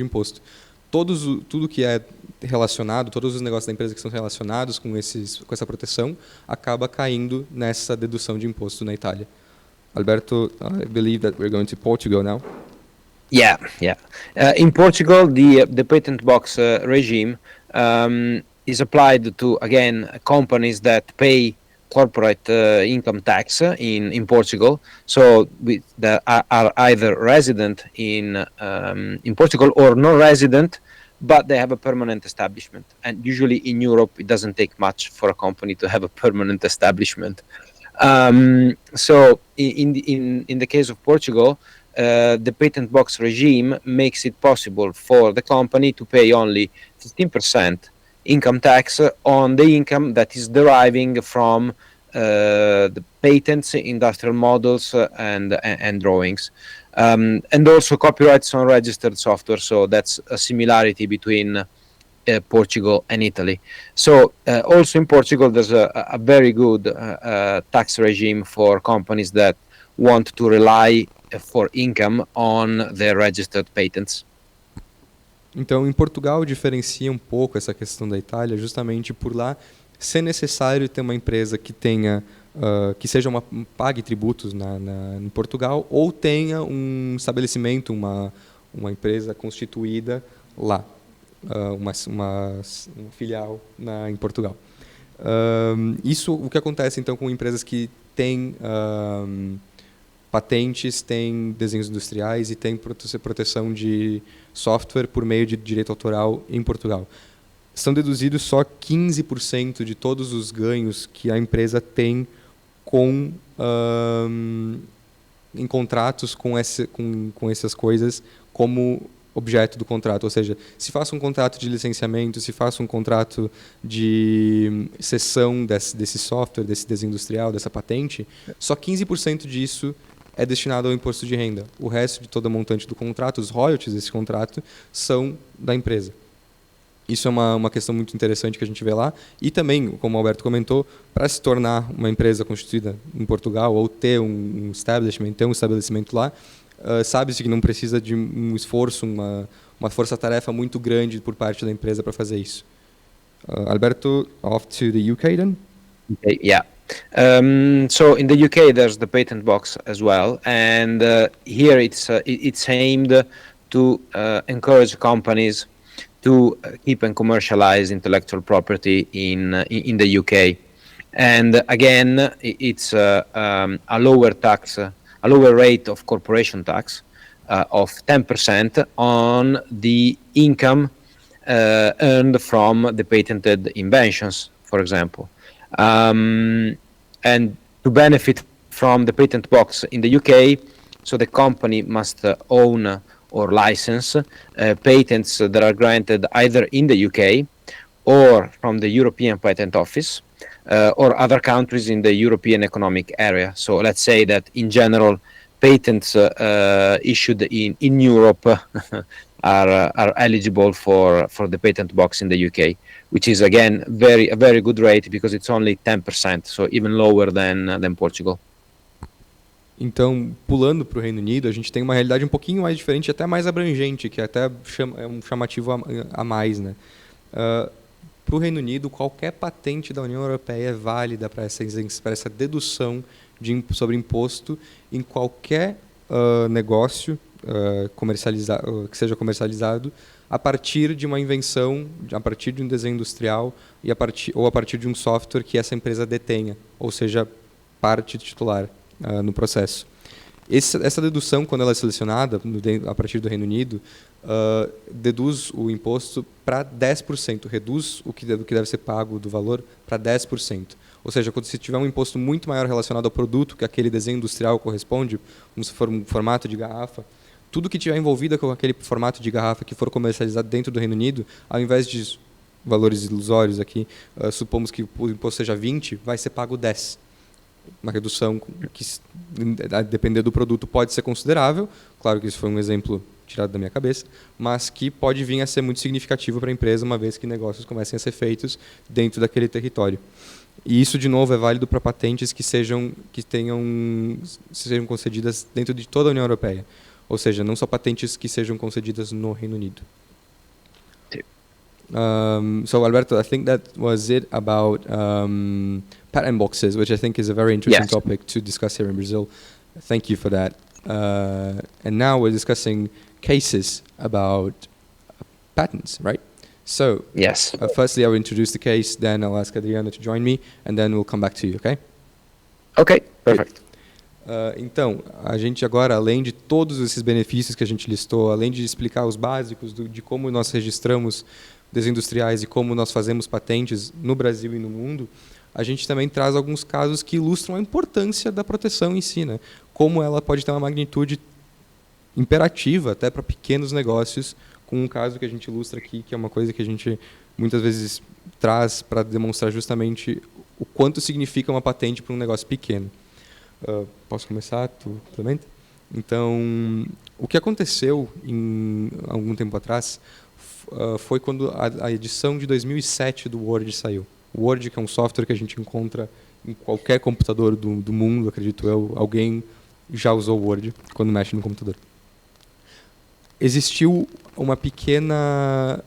imposto. Tudo que é relacionado, todos os negócios da empresa que são relacionados com essa proteção, acaba caindo nessa dedução de imposto na Itália. Alberto, I believe that we're going to Portugal now. Yeah. In Portugal, the patent box regime is applied to, again, companies that pay corporate income tax in Portugal. So that are either resident in Portugal or non-resident, but they have a permanent establishment. And usually in Europe, it doesn't take much for a company to have a permanent establishment. So in the case of Portugal, the patent box regime makes it possible for the company to pay only 15% income tax on the income that is deriving from the patents, industrial models, and drawings, and also copyrights on registered software. So that's a similarity between Portugal and Italy. So also in Portugal, there's a very good tax regime for companies that want to rely for income on their registered patents. Então, em Portugal, diferencia um pouco essa questão da Itália, justamente por lá ser necessário ter uma empresa que tenha, pague tributos em Portugal ou tenha um estabelecimento, uma empresa constituída lá, uma filial em Portugal. Isso, o que acontece então com empresas que têm patentes, têm desenhos industriais e têm proteção de software por meio de direito autoral em Portugal. São deduzidos só 15% de todos os ganhos que a empresa tem em contratos com essas coisas como objeto do contrato. Ou seja, se faça um contrato de licenciamento, se faça um contrato de cessão desse software, desse desenho industrial, dessa patente, só 15% disso é destinado ao imposto de renda. O resto de todo o montante do contrato, os royalties desse contrato, são da empresa. Isso é uma questão muito interessante que a gente vê lá. E também, como o Alberto comentou, para se tornar uma empresa constituída em Portugal ou ter um estabelecimento lá, sabe-se que não precisa de um esforço, uma força-tarefa muito grande por parte da empresa para fazer isso. Alberto, off to the UK then? Okay, yeah. So in the UK, there's the patent box as well, and here it's aimed to encourage companies to keep and commercialize intellectual property in the UK. And again, it's a lower rate of corporation tax of 10% on the income earned from the patented inventions, for example. And to benefit from the patent box in the UK, so the company must own or license patents that are granted either in the UK or from the European Patent Office, or other countries in the European Economic Area. So let's say that in general, patents issued in Europe are eligible for the patent box in the UK, which is again a very good rate because it's only 10%, so even lower than Portugal. Então, pulando para o Reino Unido, a gente tem uma realidade um pouquinho mais diferente, até mais abrangente, que até é um chamativo a mais, né? Para o Reino Unido, qualquer patente da União Europeia é válida para essa dedução sobre imposto em qualquer negócio que seja comercializado a partir de uma invenção, a partir de um desenho industrial ou a partir de um software que essa empresa detenha, ou seja, parte titular no processo. Essa dedução, quando ela é selecionada a partir do Reino Unido, deduz o imposto para 10%, reduz o que deve ser pago do valor para 10%. Ou seja, quando se tiver um imposto muito maior relacionado ao produto que aquele desenho industrial corresponde, como se for um formato de garrafa, tudo que tiver envolvido com aquele formato de garrafa que for comercializado dentro do Reino Unido, ao invés de valores ilusórios aqui, supomos que o imposto seja 20, vai ser pago 10. Uma redução que, a depender do produto, pode ser considerável. Claro que isso foi um exemplo tirado da minha cabeça, mas que pode vir a ser muito significativo para a empresa, uma vez que negócios comecem a ser feitos dentro daquele território. E isso, de novo, é válido para patentes que sejam concedidas dentro de toda a União Europeia. Ou seja, não só patentes que sejam concedidas no Reino Unido. So, Alberto, I think that was it about patent boxes, which I think is a very interesting topic to discuss here in Brazil. Thank you for that. And now we're discussing cases about patents, right? So, yes. Firstly, I will introduce the case, then I'll ask Adriano to join me, and then we'll come back to you, okay? Okay, perfect. Então, a gente agora, além de todos esses benefícios que a gente listou, além de explicar os básicos de como nós registramos desenhos industriais e como nós fazemos patentes no Brasil e no mundo, a gente também traz alguns casos que ilustram a importância da proteção em si, né? Como ela pode ter uma magnitude imperativa até para pequenos negócios, com um caso que a gente ilustra aqui, que é uma coisa que a gente muitas vezes traz para demonstrar justamente o quanto significa uma patente para um negócio pequeno. Posso começar? Tu complementa? Então, o que aconteceu algum tempo atrás foi quando a edição de 2007 do Word saiu. O Word, que é um software que a gente encontra em qualquer computador do mundo, acredito eu, alguém já usou o Word quando mexe no computador. Existiu uma pequena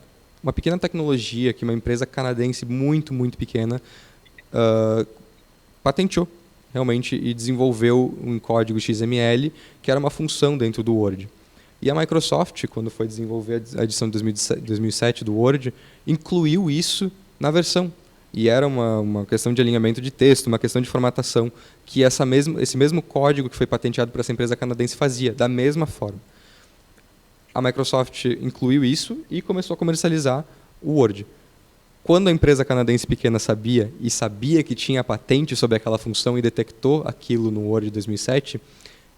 tecnologia que uma empresa canadense muito, muito pequena patenteou realmente e desenvolveu um código XML que era uma função dentro do Word. E a Microsoft, quando foi desenvolver a edição de 2007 do Word, incluiu isso na versão. E era uma questão de alinhamento de texto, uma questão de formatação, que esse mesmo código que foi patenteado por essa empresa canadense fazia, da mesma forma. A Microsoft incluiu isso e começou a comercializar o Word. Quando a empresa canadense pequena sabia que tinha patente sobre aquela função e detectou aquilo no Word de 2007,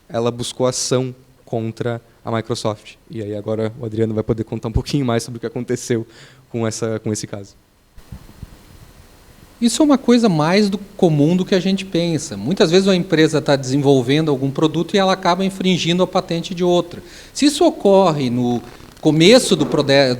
ela buscou ação contra a Microsoft. E aí agora o Adriano vai poder contar um pouquinho mais sobre o que aconteceu com esse caso. Isso é uma coisa mais comum do que a gente pensa. Muitas vezes uma empresa está desenvolvendo algum produto e ela acaba infringindo a patente de outra. Se isso ocorre no começo do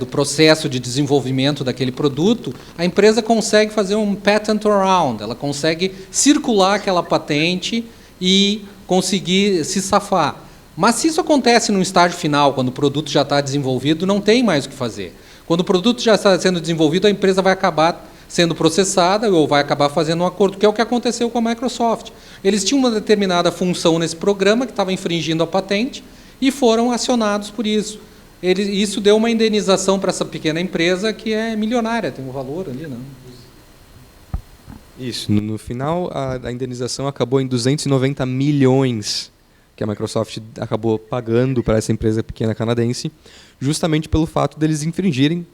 processo de desenvolvimento daquele produto, a empresa consegue fazer um patent around, ela consegue circular aquela patente e conseguir se safar. Mas se isso acontece no estágio final, quando o produto já está desenvolvido, não tem mais o que fazer. Quando o produto já está sendo desenvolvido, a empresa vai acabar sendo processada ou vai acabar fazendo um acordo, que é o que aconteceu com a Microsoft. Eles tinham uma determinada função nesse programa que estava infringindo a patente e foram acionados por isso. Isso deu uma indenização para essa pequena empresa que é milionária, tem um valor ali, não? Isso. No final, a indenização acabou em 290 milhões que a Microsoft acabou pagando para essa empresa pequena canadense, justamente pelo fato deles infringirem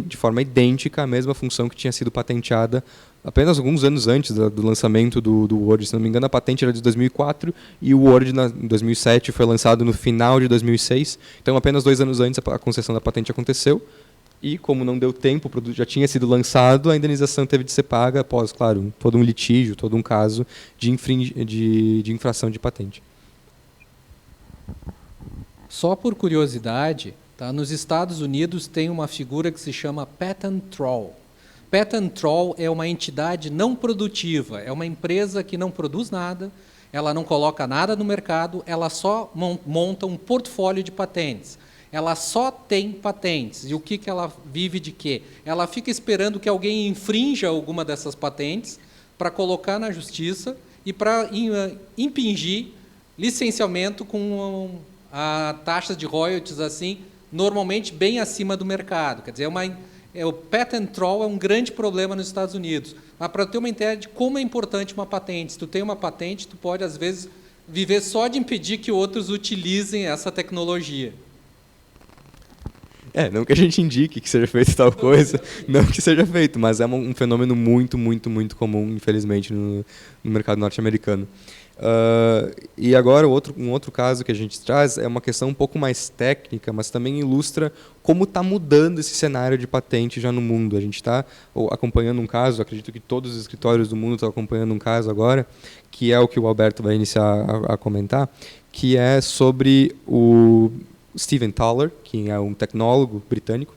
de forma idêntica a mesma função que tinha sido patenteada apenas alguns anos antes do lançamento do Word. Se não me engano, a patente era de 2004 e o Word, em 2007, foi lançado no final de 2006. Então, apenas 2 anos antes, a concessão da patente aconteceu E como não deu tempo, o produto já tinha sido lançado, a indenização teve de ser paga após, claro, todo um litígio, todo um caso de infração de patente. Só por curiosidade, tá? Nos Estados Unidos tem uma figura que se chama Patent Troll. Patent Troll é uma entidade não produtiva, é uma empresa que não produz nada, ela não coloca nada no mercado, ela só monta um portfólio de patentes. Ela só tem patentes. E o que ela vive de quê? Ela fica esperando que alguém infrinja alguma dessas patentes para colocar na justiça e para impingir licenciamento com a taxa de royalties assim, normalmente bem acima do mercado. Quer dizer, o patent troll é um grande problema nos Estados Unidos. Mas para ter uma ideia de como é importante uma patente, se tu tem uma patente, tu pode às vezes viver só de impedir que outros utilizem essa tecnologia. Não que a gente indique que seja feito tal coisa, não que seja feito, mas é um fenômeno muito, muito, muito comum, infelizmente, no mercado norte-americano. E agora, um outro caso que a gente traz é uma questão um pouco mais técnica, mas também ilustra como está mudando esse cenário de patente já no mundo. A gente está acompanhando um caso, acredito que todos os escritórios do mundo estão acompanhando um caso agora, que é o que o Alberto vai iniciar a comentar, que é sobre o Stephen Thaler, que é um tecnólogo britânico,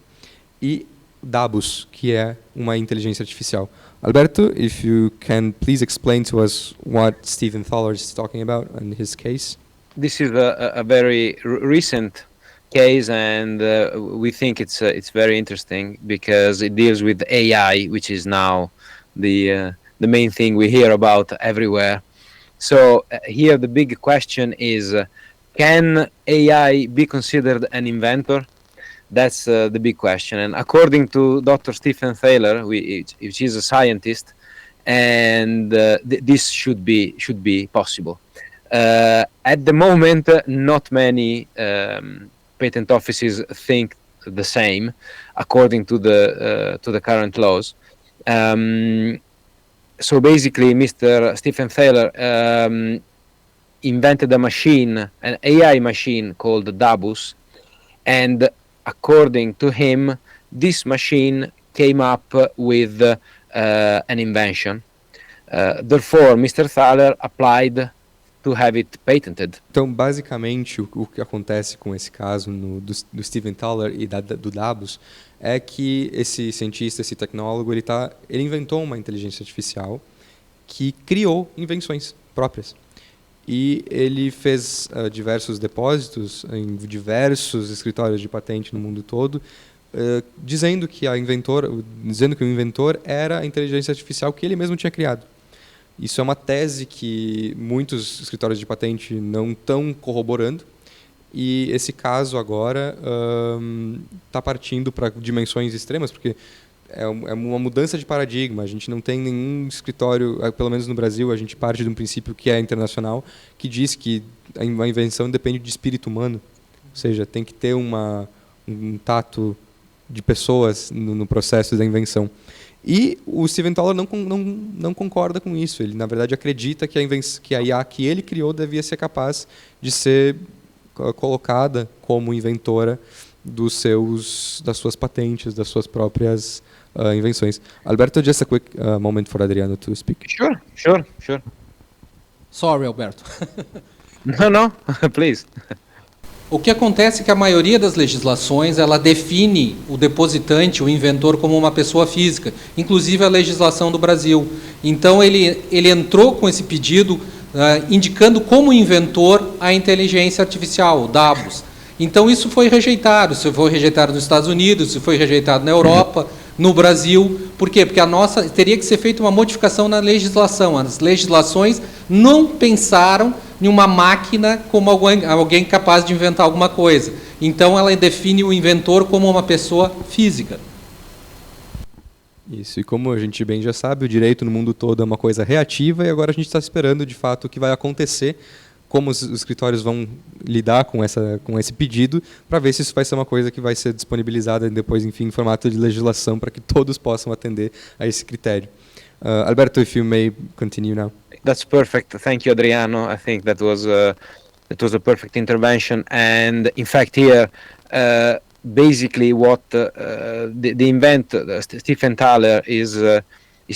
e Dabus, que é uma inteligência artificial. Alberto, if you can please explain to us what Stephen Thaler is talking about in his case. This is a very recent case, and we think it's very interesting because it deals with AI, which is now the main thing we hear about everywhere. So here the big question is, can AI be considered an inventor? That's the big question. And according to Dr. Stephen Thaler, which is a scientist, and this should be possible. At the moment, not many patent offices think the same, according to the current laws. So basically, Mr. Stephen Thaler invented a machine, an AI machine called Dabus, and according to him, this machine came up with an invention. Therefore, Mr. Thaler applied to have it patented. Então, basicamente, o que acontece com esse caso do Stephen Thaler e do Dabus é que esse cientista, esse tecnólogo, ele inventou uma inteligência artificial que criou invenções próprias. E ele fez diversos depósitos em diversos escritórios de patente no mundo todo, dizendo que o inventor era a inteligência artificial que ele mesmo tinha criado. Isso é uma tese que muitos escritórios de patente não estão corroborando, e esse caso agora está partindo para dimensões extremas, porque é uma mudança de paradigma. A gente não tem nenhum escritório, pelo menos no Brasil, a gente parte de um princípio que é internacional, que diz que a invenção depende de espírito humano. Ou seja, tem que ter um tato de pessoas no processo da invenção. E o Stephen Thaler não concorda com isso. Ele, na verdade, acredita que a IA que ele criou devia ser capaz de ser colocada como inventora das suas patentes, das suas próprias invenções. Alberto, just a quick moment for Adriano to speak. Sure. Sorry, Alberto. No, please. O que acontece é que a maioria das legislações ela define o depositante, o inventor, como uma pessoa física, inclusive a legislação do Brasil. Então ele entrou com esse pedido indicando como inventor a inteligência artificial, o Dabus. Então isso foi rejeitado nos Estados Unidos, isso foi rejeitado na Europa, no Brasil. Por quê? Porque teria que ser feita uma modificação na legislação. As legislações não pensaram em uma máquina como alguém capaz de inventar alguma coisa. Então ela define o inventor como uma pessoa física. Isso, e como a gente bem já sabe, o direito no mundo todo é uma coisa reativa, e agora a gente está esperando de fato o que vai acontecer, como os escritórios vão lidar com esse pedido, para ver se isso vai ser uma coisa que vai ser disponibilizada depois, enfim, em formato de legislação, para que todos possam atender a esse critério. Alberto, if you may continue now. That's perfect. Thank you, Adriano. I think that was a perfect intervention. And in fact, here basically what the inventor Stephen Thaler is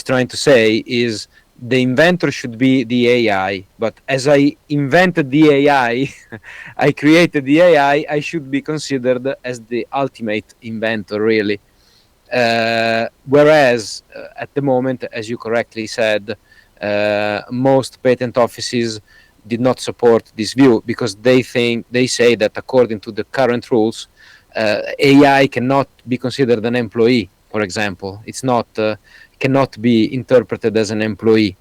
trying to say is the inventor should be the AI, but as I invented the AI, I created the AI, I should be considered as the ultimate inventor, really. Whereas at the moment, as you correctly said, most patent offices did not support this view because they say that according to the current rules, AI cannot be considered an employee. For example, it's not cannot be interpreted as an employee.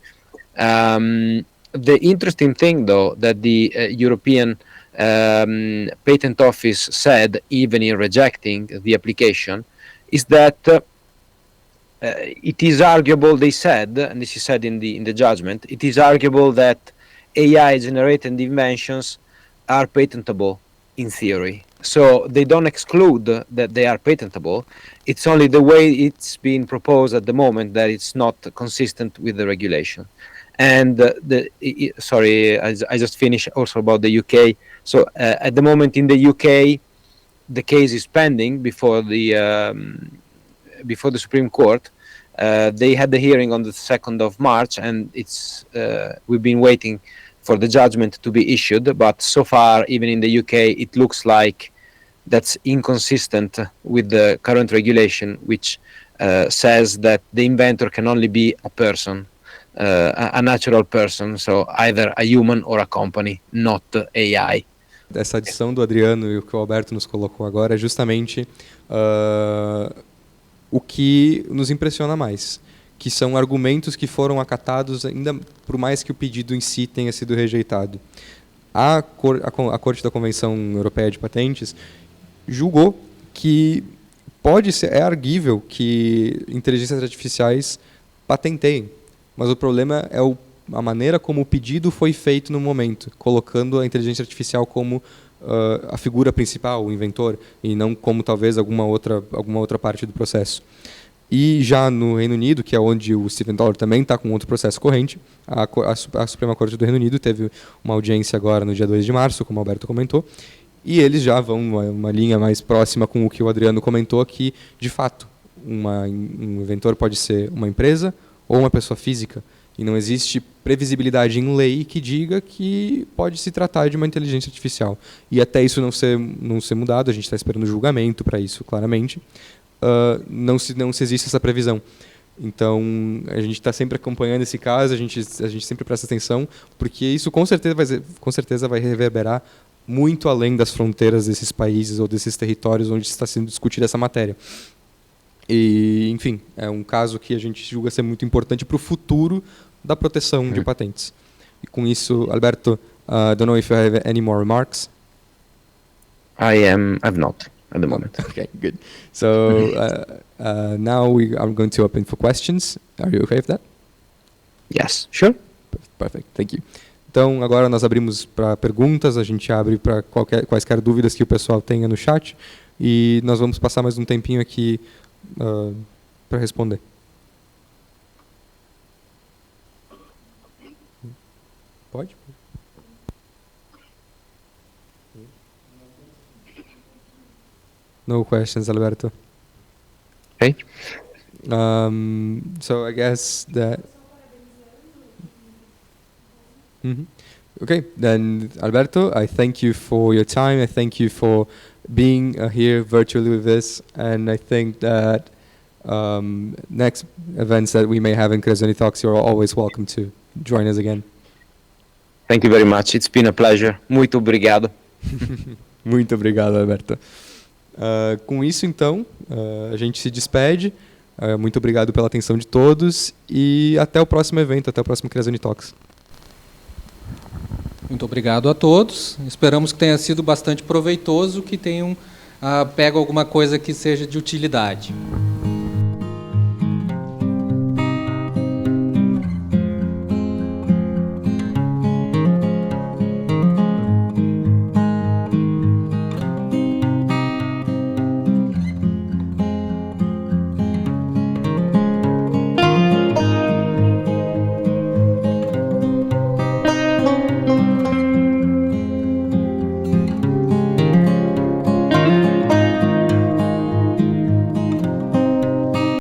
The interesting thing, though, that the European Patent Office said, even in rejecting the application, is that it is arguable. They said, and this is said in the judgment, it is arguable that AI-generated inventions are patentable in theory. So they don't exclude that they are patentable. It's only the way it's being proposed at the moment that it's not consistent with the regulation. And sorry, I just finished also about the UK. So at the moment in the UK, the case is pending before the Supreme Court. They had the hearing on the 2nd of March, and it's we've been waiting for the judgment to be issued. But so far, even in the UK, it looks like that's inconsistent with the current regulation, which says that the inventor can only be a person, a natural person, so either a human or a company, not AI. Essa adição do Adriano e o que o Alberto nos colocou agora é justamente o que nos impressiona mais, que são argumentos que foram acatados ainda por mais que o pedido em si tenha sido rejeitado. A Corte da Convenção Europeia de Patentes julgou que é arguível que inteligências artificiais patenteiem, mas o problema é a maneira como o pedido foi feito no momento, colocando a inteligência artificial como a figura principal, o inventor, e não como talvez alguma outra parte do processo. E já no Reino Unido, que é onde o Stephen Thaler também está com outro processo corrente, a Suprema Corte do Reino Unido teve uma audiência agora no dia 2 de março, como o Alberto comentou, e eles já vão uma linha mais próxima com o que o Adriano comentou, que, de fato, um inventor pode ser uma empresa ou uma pessoa física, e não existe previsibilidade em lei que diga que pode se tratar de uma inteligência artificial. E até isso não ser mudado, a gente está esperando julgamento para isso, claramente, não se existe essa previsão. Então, a gente está sempre acompanhando esse caso, a gente sempre presta atenção, porque isso com certeza vai reverberar muito além das fronteiras desses países ou desses territórios onde está sendo discutida essa matéria. E, enfim, é um caso que a gente julga ser muito importante para o futuro da proteção de patentes. E com isso, Alberto, I don't know if you have any more remarks. I've not at the moment. Okay, good. So now we are going to open for questions. Are you okay with that? Yes, sure. Perfect, thank you. Então, agora nós abrimos para perguntas, a gente abre para quaisquer dúvidas que o pessoal tenha no chat, e nós vamos passar mais um tempinho aqui para responder. Pode? No questions, Alberto. Okay. So I guess that... Okay, then Alberto, I thank you for your time. I thank you for being here virtually with us, and I think that next events that we may have in Creazioni Talks, you're always welcome to join us again. Thank you very much. It's been a pleasure. Muito obrigado. Muito obrigado, Alberto. Com isso, então, a gente se despede. Muito obrigado pela atenção de todos e até o próximo evento, até o próximo Creazioni Talks. Muito obrigado a todos. Esperamos que tenha sido bastante proveitoso, que tenham pego alguma coisa que seja de utilidade.